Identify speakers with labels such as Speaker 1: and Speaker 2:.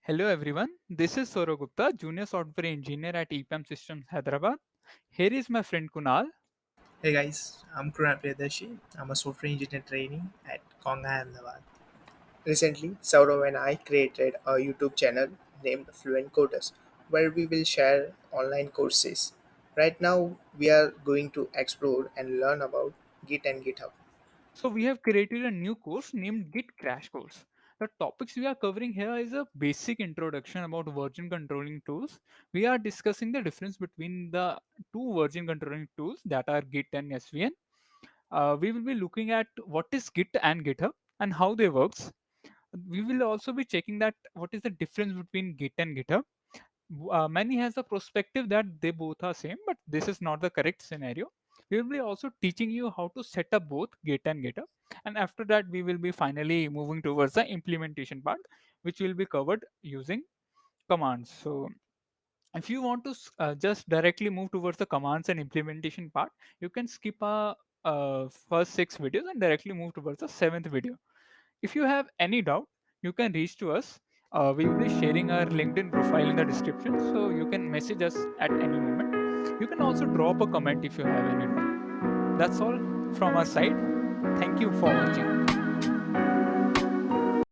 Speaker 1: Hello everyone, this is Saurabh Gupta, Junior Software Engineer at EPAM Systems Hyderabad. Here is my friend Kunal.
Speaker 2: Hey guys, I'm Kunal Priyadashi. I'm a software engineer trainee at Konga, Ahmedabad. Recently, Saurav and I created a YouTube channel named Fluent Coders where we will share online courses. Right now, we are going to explore and learn about Git and GitHub.
Speaker 1: So we have created a new course named Git Crash Course. The topics we are covering here is a basic introduction about version controlling tools. We are discussing the difference between the two version controlling tools that are Git and SVN. We will be looking at what is Git and GitHub and how they works. We will also be checking that what is the difference between Git and GitHub. Many has a perspective that they both are same, but this is not the correct scenario. We will be also teaching you how to set up both Git and GitHub, and after that we will be finally moving towards the implementation part, which will be covered using commands. So if you want to just directly move towards the commands and implementation part, you can skip first six videos and directly move towards the seventh video. If you have any doubt, you can reach to us. We will be sharing our LinkedIn profile in the description, so you can message us at any moment. You can also drop a comment if you have any doubt. That's all from our side. Thank you for watching.